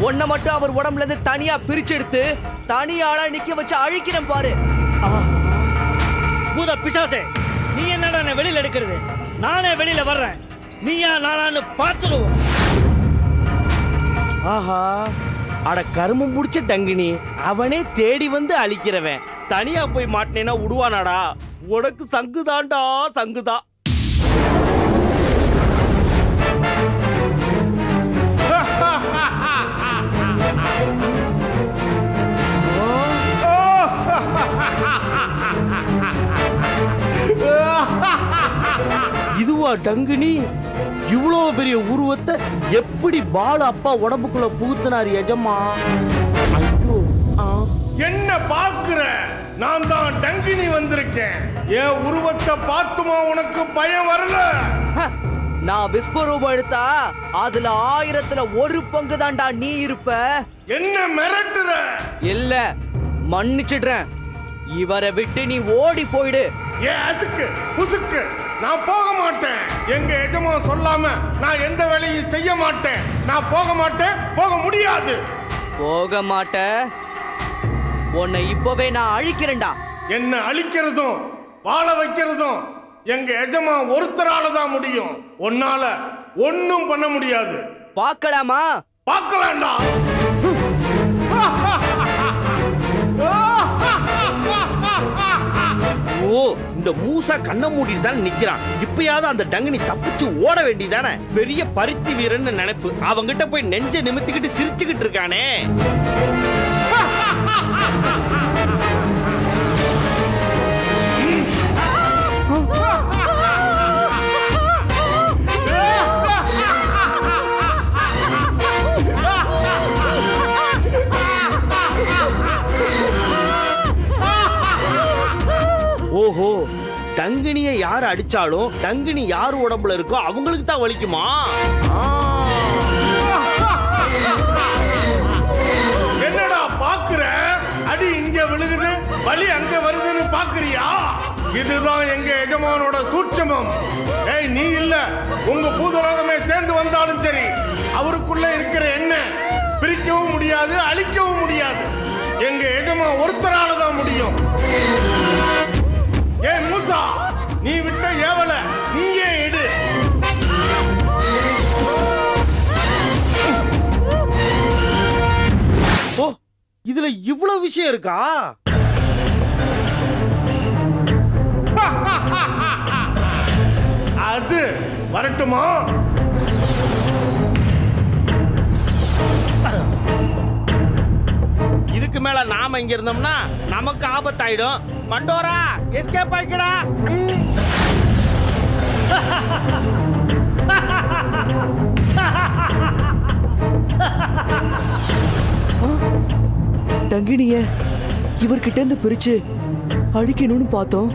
ஒன்ன மட்டும் அவர் உடம்புல இருந்து தனியா பிரிச்சு எடுத்து தனியாளா நிக்க வச்சு அழிக்கிறேன் பாரு. பூத பிசாசே, நீ என்னடா வெளியில எடுக்கிறது? நானே வெளியில வர்றேன், நீயா நானான்னு பார்த்துருவோம். ஆஹா, அட கரும்பு முடிச்ச டங்கினி, அவனே தேடி வந்து அழிக்கிறவன் தனியா போய் மாட்டினேன்னா விடுவானாடா? உனக்கு சங்குதான்டா, சங்குதா. இதுவா டங்கினி? இவ்வளவு பெரிய உருவத்தை எப்படி பாலு அப்பா உடம்புக்குள்ள புகுத்தினார் எஜமா? ஐயோ, என்ன பாக்குற? நான் தான் டங்கினி வந்திருக்கேன். என் உருவத்தை பார்த்துமா உனக்கு பயம் வரல? நான் விஸ்வரூபம் எடுத்தா அதுல 1000ல் 1 பங்கு தான்டா நீ இருப்ப. என்ன மிரட்டுற? இல்ல, மன்னிச்சிடுறேன். இவரை விட்டு நீ ஓடி போயிடு. ஏன் அசுக்கு புசுக்கு? நான் போக மாட்டேன். எங்க எஜமா சொல்லாம நான் எந்த வேலையும் செய்ய மாட்டேன். நான் போக மாட்டேன், போக முடியாது. போக மாட்ட? உன்னை இப்பவே நான் அழிக்கிறேன்டா. என்ன அழிக்கிறதும் வாழ வைக்கிறதும் எங்க எஜமா ஒருத்தரால தான் முடியும். உன்னால ஒன்னும் பண்ண முடியாது. பார்க்கலாமா? பார்க்கலாம்டா. ஓ, இந்த மூசா கண்ணை மூடிட்டு தானே நிக்கிறான். இப்பயாவது அந்த டங்கினி தப்பிச்சு ஓட வேண்டியதானே? பெரிய பருத்தி வீரன் நினைப்பு. அவங்கிட்ட போய் நெஞ்ச நிமித்திக்கிட்டு சிரிச்சுக்கிட்டு இருக்கானே. ஓஹோ, டங்கினியை யார் அடிச்சாலும் டங்கினி யார் உடம்புல இருக்கோ அவங்களுக்கு தான் வலிக்குமா? என்னடா பாக்குற? அடி இங்க விழுகுது, வலி அங்க வருதுன்னு பாக்குறியா? இதுதான் எங்க எஜமானோட சூட்சமம். ஏய், நீ இல்ல, உங்க பூதலோகமே சேர்ந்து வந்தாலும் சரி, அவருக்குள்ள இருக்கிற என்ன பிரிக்கவும் முடியாது, அழிக்கவும் முடியாது. எங்க எஜமா ஒருத்தரால தான் முடியும். ஏய் மூசா, நீ விட்ட ஏவல நீயே எடு. ஓ, இதுல இவ்வளவு விஷயம் இருக்கா? அது வரட்டுமா? இதுக்கு மேல நாம இங்க இருந்தோம்னா நமக்கு ஆபத்தாயிடும். மண்டோரா, எஸ்கேப் ஆயிக்கடா. டங்கினிய இவர்கிட்ட இருந்து பிரிச்சு அழிக்கணும்னு பார்த்தோம்,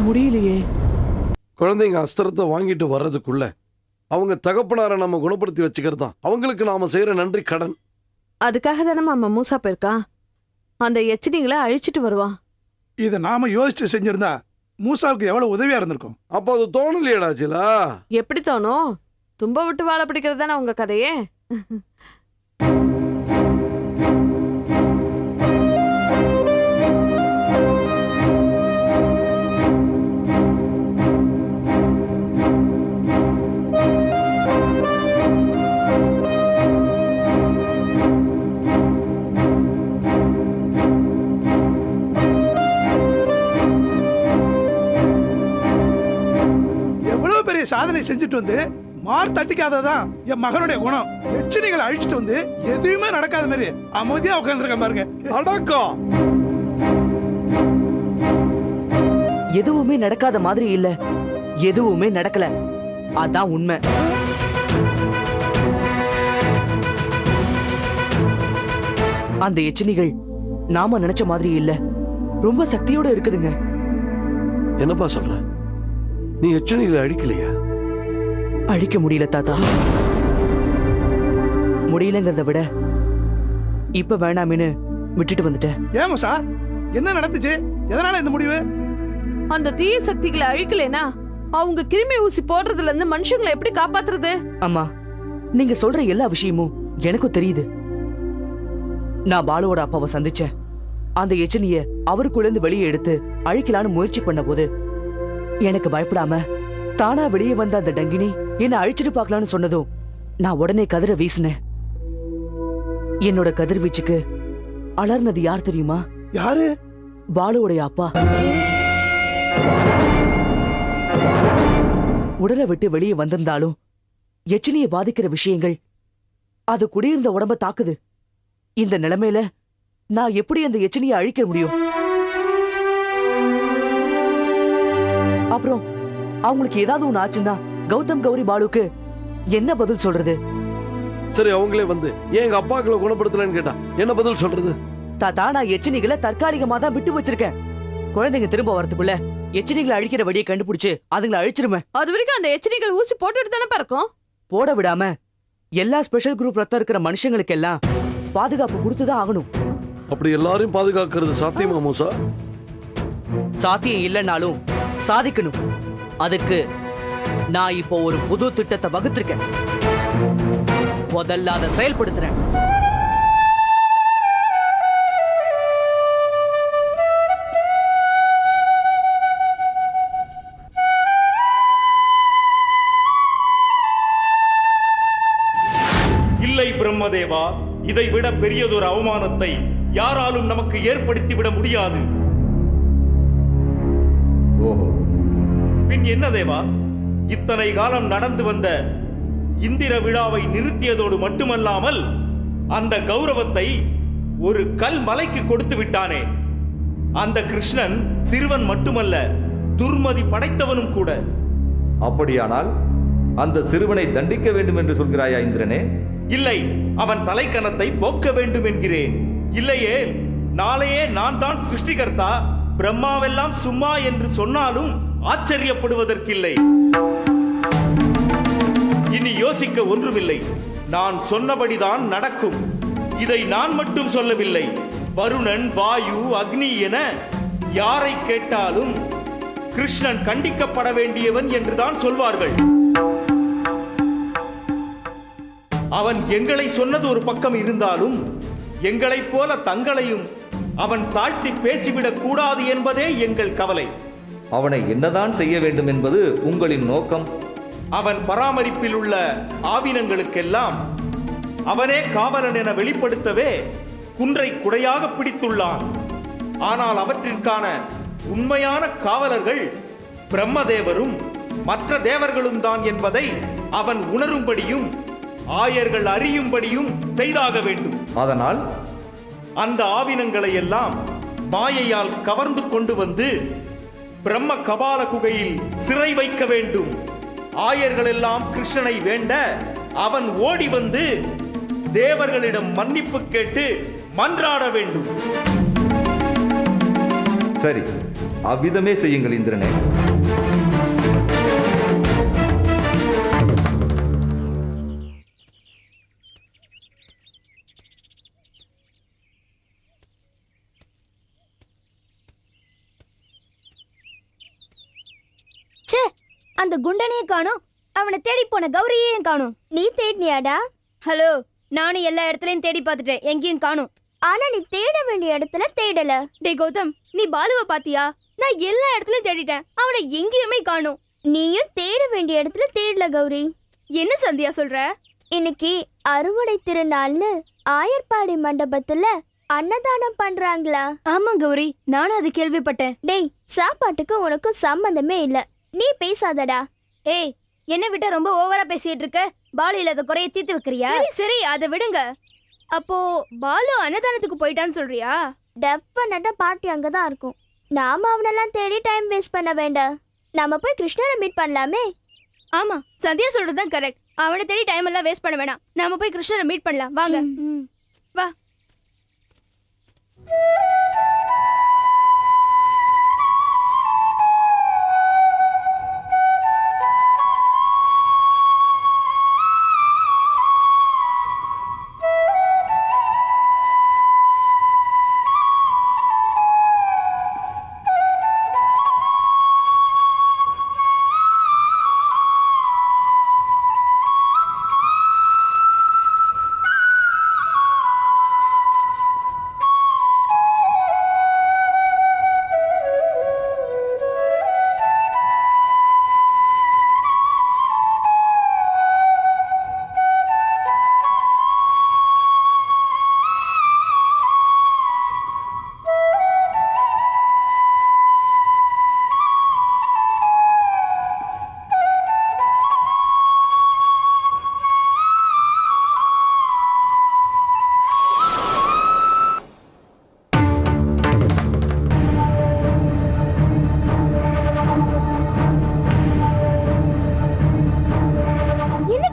முடியலையே. குழந்தைங்க அஸ்திரத்தை வாங்கிட்டு வர்றதுக்குள்ள அவங்க தகப்பனாரை நம்ம குணப்படுத்தி வச்சுக்கிறது தான் அவங்களுக்கு நாம செய்யற நன்றி கடன். அதுக்காக தானே மாமா மூசா போயிருக்கா. அந்த எச்சனிகளை அழிச்சிட்டு வருவான். இதை நாம யோசிச்சு செஞ்சிருந்தா மூசாவுக்கு எவ்வளவு உதவியா இருந்திருக்கும். அப்போ அது தோணலையடாச்சிலா? எப்படி தோணும்? தும்ப விட்டு வாழ பிடிக்கிறது தானே உங்க கதையே. சாதனை செஞ்சுட்டு வந்து மார் தட்டிக்காததான் என் மகனுடைய குணம். எச்சரிகளை அழிச்சிட்டு வந்து எதுவுமே நடக்காத மாதிரி அமைதியா உட்கார்ந்துருக்க பாருங்க. அடக்கம். எதுவுமே நடக்காத மாதிரி இல்ல, எதுவுமே நடக்கல. அதான் உண்மை. அந்த எச்சனிகள் நாம நினைச்ச மாதிரி இல்ல, ரொம்ப சக்தியோட இருக்குதுங்க. என்னப்பா சொல்ற? நீ எச்சனிகளை அழிக்கலையா? அழிக்க முடியல தாத்தா. முடியலங்கிறத விட இப்ப வேணாமின்னு விட்டுட்டு வந்துட்டேன். ஏன் மூசா, என்ன நடந்துச்சு? எதனால இந்த முடிவு? அந்த தீய சக்திகளை அழிக்கலைனா அவங்க கிருமி ஊசி போடுறதுல இருந்து மனுஷங்களை எப்படி காப்பாத்துறது? அம்மா, நீங்க சொல்ற எல்லா விஷயமும் எனக்கும் தெரியுது. நான் பாலுவோட அப்பாவை சந்திச்சேன். அந்த எச்சனிய அவருக்குள்ள இருந்து வெளியே எடுத்து அழிக்கலான்னு முயற்சி பண்ண போது எனக்கு பயப்படாம தானா வெளியே வந்த அந்த டங்கினி என்ன அழிச்சிட்டு பார்க்கலான்னு சொன்னதும் நான் உடனே கதிரை வீசினேன். என்னோட கதிர்வீச்சுக்கு அலர்னது யார் தெரியுமா? யாரு? பாலுவோடைய அப்பா. உடலை விட்டு வெளியே வந்திருந்தாலும் எச்சனியை பாதிக்கிற விஷயங்கள் அது குடியிருந்த உடம்ப தாக்குது. இந்த நிலைமையில நான் எப்படி அந்த எச்சனியை அழிக்க முடியும்? அப்புறம் அவங்களுக்கு ஏதாவது ஒண்ணு ஆச்சுன்னா கௌதம் கௌரி பாலுக்கு என்ன பதில் சொல்றது? சரி, அவங்களே வந்து ஏன் எங்க அப்பாக்களை குணப்படுத்தலன்னு கேட்டா என்ன பதில் சொல்றது? தாத்தா, நான் எச்சனிகளை தற்காலிகமா தான் விட்டு வச்சிருக்கேன். குழந்தைங்க திரும்ப வரதுக்குள்ள எச்சனிகளை அழிக்கிற வழியை கண்டுபிடிச்சு அதுங்களை அழிச்சிருவேன். அது வரைக்கும் அந்த எச்சனிகள் ஊசி போட்டுட்டு தானே பறக்கும். போட விடாம எல்லா ஸ்பெஷல் குரூப் ரத்தம் இருக்கிற மனுஷங்களுக்கு எல்லாம் பாதுகாப்பு கொடுத்துதான் ஆகணும். அப்படி எல்லாரையும் பாதுகாக்கிறது சாத்தியமா மூசா? சாத்தியம் இல்லைன்னாலும் சாதிக்கணும். அதுக்கு நான் இப்போ ஒரு புது திட்டத்தை வகுத்திருக்கேன். முதல்ல அதை செயல்படுத்துறேன். இல்லை பிரம்மதேவா, இதை விட பெரியதொரு அவமானத்தை யாராலும் நமக்கு ஏற்படுத்தி விட முடியாது. ஓஹோ, பின் என்ன தேவா? இத்தனை காலம் நடந்து வந்த இந்திர விழாவை நிறுத்தியதோடு மட்டுமல்லாமல் அந்த கௌரவத்தை ஒரு கல் மலைக்கு கொடுத்து விட்டானே. அந்த கிருஷ்ணன் சிறுவன் மட்டுமல்ல, துர்மதி படைத்தவனும் கூட. அப்படியானால் அந்த சிறுவனை தண்டிக்க வேண்டும் என்று சொல்கிறாயா இந்திரனே? இல்லை, அவன் தலைக்கணத்தை போக்க வேண்டும் என்கிறேன். இல்லையே, நாளையே நான் தான் சிருஷ்டிகர்த்தா, பிரம்மாவெல்லாம் சும்மா என்று சொன்னாலும் ஆச்சரியப்படுவதற்கில்லை. இனி யோசிக்க ஒன்றுமில்லை. நான் சொன்னபடிதான் நடக்கும். இதை நான் மட்டும் சொல்லவில்லை. வருணன், வாயு, அக்னி என யாரை கேட்டாலும் கிருஷ்ணன் கண்டிக்கப்பட வேண்டியவன் என்றுதான் சொல்வார்கள். அவன் எங்களை சொன்னது ஒரு பக்கம் இருந்தாலும் எங்களைப் போல தங்களையும் அவன் தாழ்த்தி பேசிவிடக் கூடாது என்பதே எங்கள் கவலை. அவனை என்னதான் செய்ய வேண்டும் என்பது உங்களின் நோக்கம்? அவன் பராமரிப்பில் உள்ள ஆவினங்களுக்கெல்லாம் அவனே காவலன் என வெளிப்படுத்தவே குன்றை குடையாக பிடித்துள்ளான். ஆனால் அவற்றிற்கான உண்மையான காவலர்கள் பிரம்மதேவரும் மற்ற தேவர்களும் தான் என்பதை அவன் உணரும்படியும் ஆயர்கள் அறியும்படியும் செய்தாக வேண்டும். அதனால் அந்த ஆவினங்களை எல்லாம் மாயையால் கவர்ந்து கொண்டு வந்து பிரம்ம கபால குகையில் சிறை வைக்க வேண்டும். ஆயர்கள் எல்லாம் கிருஷ்ணனை வேண்ட அவன் ஓடி வந்து தேவர்களிடம் மன்னிப்பு கேட்டு மன்றாட வேண்டும். சரி, அவ்விதமே செய்யுங்கள் இந்திரனே. அந்த குண்டனையும் காணும், அவனை தேடி போன கௌரியையும் காணும். நீ தேடினியாடா? ஹலோ, நானும் எல்லா இடத்துலயும் தேடி பார்த்துட்டேன், எங்கேயும் காணும். ஆனா நீ தேட வேண்டிய இடத்துல தேடல. டே கௌதம், நீ பாலுவை பாத்தியா? நான் எல்லா இடத்துலயும் தேடிட்டேன், அவனை எங்கேயுமே காணும். நீயும் தேட வேண்டிய இடத்துல தேடல கௌரி. என்ன சந்தியா சொல்ற? இன்னைக்கு அறுவடை திருநாள்னு ஆயர்பாடி மண்டபத்துல அன்னதானம் பண்றாங்களா? ஆமா கௌரி, நானும் அது கேள்விப்பட்டேன். டேய், சாப்பாட்டுக்கு உனக்கும் சம்பந்தமே இல்ல, நீ பேசாதடா. ஏய், என்ன விட்ட ரொம்ப ஓவரா பேசிட்டு இருக்க. பாலு இல்லாத குறைய தீர்த்து வைக்கிறியா? சரி சரி, அதை விடுங்க. அப்போ பாலு அன்னதானத்துக்கு போயிட்டான்னு சொல்றியா? டெஃபினட்டா பார்ட்டி அங்கதான் இருக்கும். நாம அவனெல்லாம் தேடி டைம் வேஸ்ட் பண்ண வேண்டாம். நாம போய் கிருஷ்ணரை மீட் பண்ணலாமே. ஆமா, சந்தியா சொல்றதுதான் கரெக்ட். அவனை தேடி டைம் எல்லாம் வேஸ்ட் பண்ண வேணாம். நாம போய் கிருஷ்ணரை மீட் பண்ணலாம். வாங்க. வா.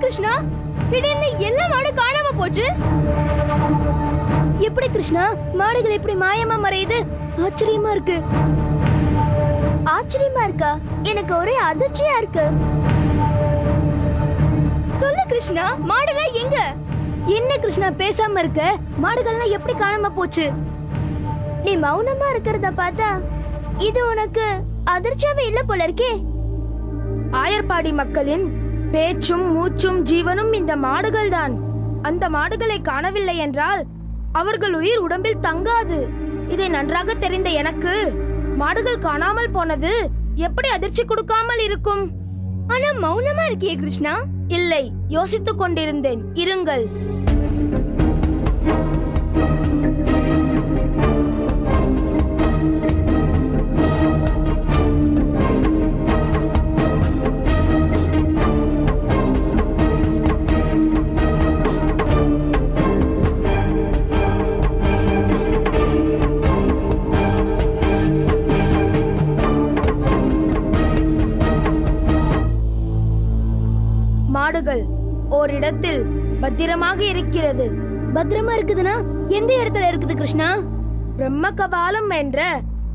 கிருஷ்ணா, திடீர்னு எல்லா மாடும் காணாம போச்சு. எப்படி கிருஷ்ணா, மாடுகள் எப்படி மாயமா மறையுது? ஆச்சரியமா இருக்கு. ஆச்சரியமா இருக்கா? எனக்கு ஒரே அதிர்ச்சியா இருக்கு. சொல்லு கிருஷ்ணா, மாடுலாம் எங்க? என்ன கிருஷ்ணா பேசாம இருக்க? மாடுகள்லாம் எப்படி காணாம போச்சு? நீ மௌனமா இருக்கிறத பார்த்தா இது உனக்கு அதிர்ச்சியாவே இல்ல போல இருக்கே. ஆயர்பாடி மக்களின் பேச்சும் மூச்சும் ஜீவனும் இந்த மாடுகள் தான். அந்த மாடுகளை காணவில்லை என்றால் அவர்கள் உயிர் உடம்பில் தங்காது. இதை நன்றாக தெரிந்த எனக்கு மாடுகள் காணாமல் போனது எப்படி அதிர்ச்சி கொடுக்காமல் இருக்கும்? ஆனா மௌனமா இருக்கியே கிருஷ்ணா. இல்லை, யோசித்துக் கொண்டிருந்தேன். இருங்கள். மாடுகள் ஓரிடத்தில் பத்திரமாக இருக்கிறது. பத்திரமா இருக்குதுன்னா எந்த இடத்துல இருக்குது கிருஷ்ணா? பிரம்ம கபாலம் என்ற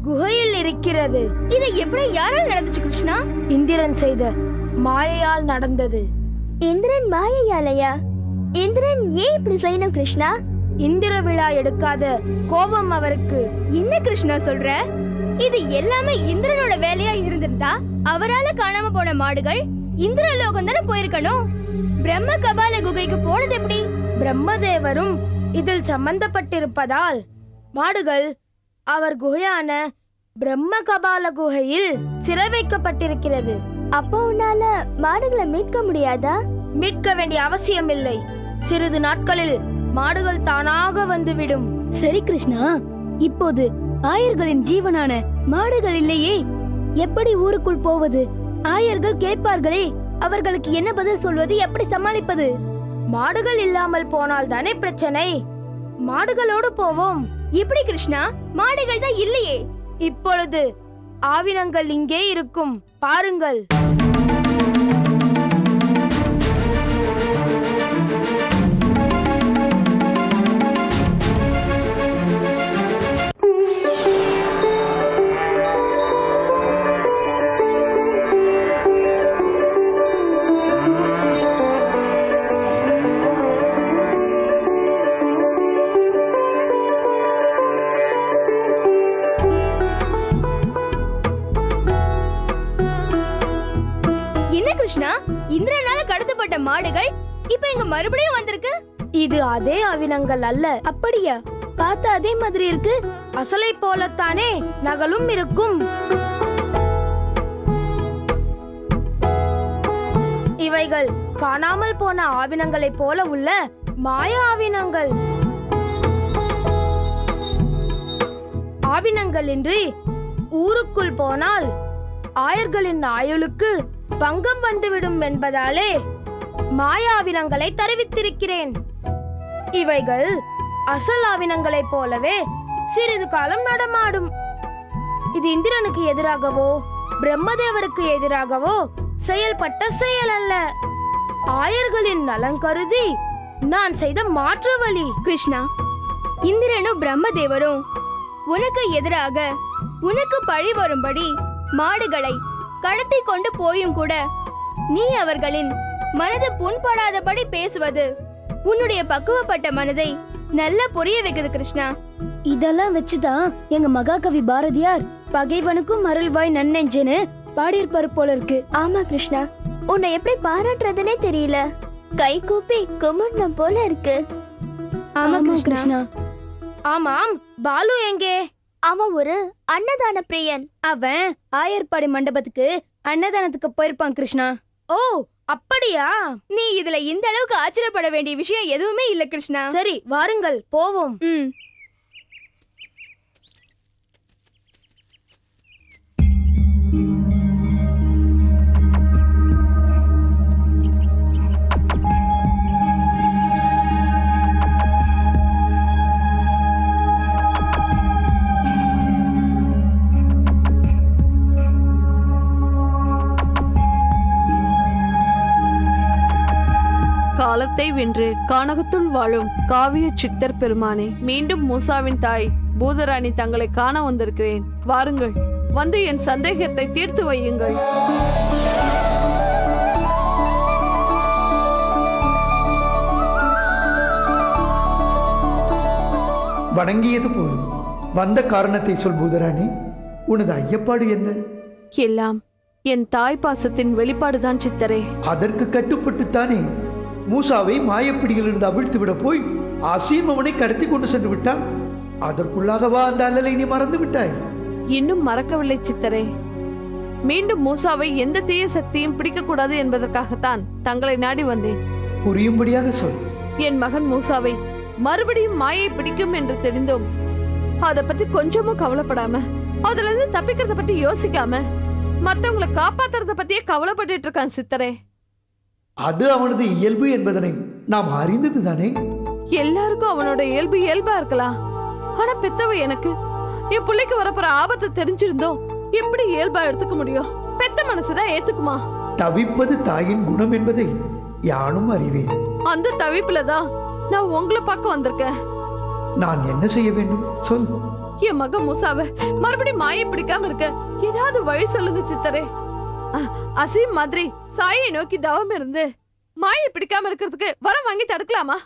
குகையில் இருக்கிறது. இது எப்படி யாரால் நடந்துச்சு கிருஷ்ணா? இந்திரன் செய்த மாயையால் நடந்தது. இந்திரன் மாயையாலையா? இந்திரன் ஏன் இப்படி செய்யணும் கிருஷ்ணா? இந்திர விழா எடுக்காத கோபம் அவருக்கு. என்ன கிருஷ்ணா சொல்ற? இது எல்லாமே இந்திரனோட வேலையா இருந்திருந்தா அவரால காணாம போன மாடுகள் இந்திரலோகம் தானே போயிருக்கணும். பிரம்ம கபால குகைக்கு போனது எப்படி? பிரம்மதேவரும் இதில் சம்பந்தப்பட்டிருப்பதால் மாடுகள் அவர் குகையான பிரம்ம கபால குகையில் சிறை வைக்கப்பட்டிருக்கிறது. அப்போ உன்னால மாடுகளை மீட்க முடியாதா? மீட்க வேண்டிய அவசியம் இல்லை. சிறிது நாட்களில் மாடுகள் தானாக வந்துவிடும். சரி கிருஷ்ணா, இப்போது ஆயர்களின் ஜீவனான மாடுகள் இல்லையே, எப்படி ஊருக்குள் போவது? ஆயர்கள் கேட்பார்களே, அவர்களுக்கு என்ன பதில் சொல்வது? எப்படி சமாளிப்பது? மாடுகள் இல்லாமல் போனால் தானே பிரச்சனை. மாடுகளோடு போவோம். எப்படி கிருஷ்ணா? மாடுகள் தான் இல்லையே. இப்பொழுது ஆவினங்கள் இங்கே இருக்கும், பாருங்கள். இந்திரனால கடத்தப்பட்ட மாடுகள் இப்ப இங்க மறுபடியும் வந்திருக்கு. இது அதே ஆவினங்கள் அல்ல. அப்படியா? பார்த்தா அதே மாதிரி இருக்கு. அசலை போலத்தானே நகலும் இருக்கும். இவைகள் காணாமல் போன ஆவினங்களை போல உள்ள மாய ஆவினங்கள். ஆவினங்கள் இன்றி ஊருக்குள் போனால் ஆயர்களின் ஆயுளுக்கு பங்கம் வந்துவிடும் என்பதாலே மாயாவினங்களை தெரிவித்திருக்கிறேன். இவைகள் அசல் ஆவினங்களைப் போலவே சிறிது காலம் நடமாடும். இது இந்திரனுக்கு எதிராகவோ பிரம்மதேவருக்கு எதிராகவோ செயல்பட்ட செயல் அல்ல, ஆயர்களின் நலன் கருதி நான் செய்த மாற்று வழி. கிருஷ்ணா, இந்திரனும் பிரம்மதேவரும் உனக்கு எதிராக உனக்கு பழி வரும்படி மாடுகளை கடத்தி கொண்டு போயும் கூட நீ அவர்களின் மனது புண்படாதபடி பேசுவது உன்னுடைய பக்குவப்பட்ட மனதை நல்லா புரிய வைக்குது கிருஷ்ணா. இதெல்லாம் வச்சுதான் எங்க மகாகவி பாரதியார் பகைவனுக்கும் அருள்வாய் நன்னெஞ்சுன்னு பாடியிருப்பாரு போல இருக்கு. ஆமா கிருஷ்ணா, உன்னை எப்படி பாராட்டுறதுனே தெரியல. கை கூப்பி கும்பிடணும் போல இருக்கு. ஆமா கிருஷ்ணா. ஆமாம், பாலு எங்கே? அவன் ஒரு அன்னதான பிரியன். அவன் ஆயர்பாடி மண்டபத்துக்கு அன்னதானத்துக்கு போயிருப்பான் கிருஷ்ணா. ஓ அப்படியா? நீ இதுல இந்த அளவுக்கு ஆச்சரியப்பட வேண்டிய விஷயம் எதுவுமே இல்ல கிருஷ்ணா. சரி வாருங்கள் போவோம். காலத்தை வென்று கானகத்துள் வாழும் காவிய சித்தர் பெருமானே, மீண்டும் மூசாவின் தாய் பூதராணி தங்களை காண வந்திருக்கிறேன். வாருங்கள், வந்து என் சந்தேகத்தை தீர்த்து வையுங்கள். வணங்கியது போதும், வந்த காரணத்தை சொல் பூதராணி. உனது ஐயப்பாடு என்ன? எல்லாம் என் தாய் பாசத்தின் வெளிப்பாடுதான் சித்தரே. அதற்கு கட்டுப்பட்டுத்தானே மூசாவை மாயப்பிடியிலிருந்து அவிழ்த்து விட போய் அசீம் அவனை கடத்தி கொண்டு சென்று விட்டான். அதற்குள்ளாகவா அந்த அல்லலை நீ மறந்து விட்டாய்? இன்னும் மறக்கவில்லை சித்தரே. மீண்டும் மூசாவை எந்த தீய சக்தியும் பிடிக்க கூடாது என்பதற்காகத்தான் தங்களை நாடி வந்தேன். புரியும்படியாக சொல். என் மகன் மூசாவை மறுபடியும் மாயை பிடிக்கும் என்று தெரிந்தோம். அதை பத்தி கொஞ்சமும் கவலைப்படாம, அதுல இருந்து தப்பிக்கிறத பத்தி யோசிக்காம, மத்தவங்களை காப்பாத்துறத பத்தியே கவலைப்பட்டு இருக்கான் சித்தரே. அது அவனது இயல்பு என்பதனை நாம் அறிந்தது தானே. எல்லாருக்கும் அவனோட இயல்பு இயல்பா இருக்கலாம். ஆனா பெத்தவ எனக்கு என் பிள்ளைக்கு வரப்போற ஆபத்து தெரிஞ்சிருந்தோம் எப்படி இயல்பா எடுத்துக்க முடியும்? பெத்த மனசுதான் ஏத்துக்குமா? தவிப்பது தாயின் குணம் என்பதை யானும் அறிவேன். அந்த தவிப்புலதான் நான் உங்களை பார்க்க வந்திருக்கேன். நான் என்ன செய்ய வேண்டும் சொல். என் மகன் மூசாவை மறுபடியும் மாயை பிடிக்காம இருக்க ஏதாவது வழி சொல்லுங்க சித்தரே. அசீம் மாதிரி சாயை நோக்கி தவம் இருந்து மாயை பிடிக்காம இருக்கிறதுக்கு வர வாங்கி தடுக்கலாமா?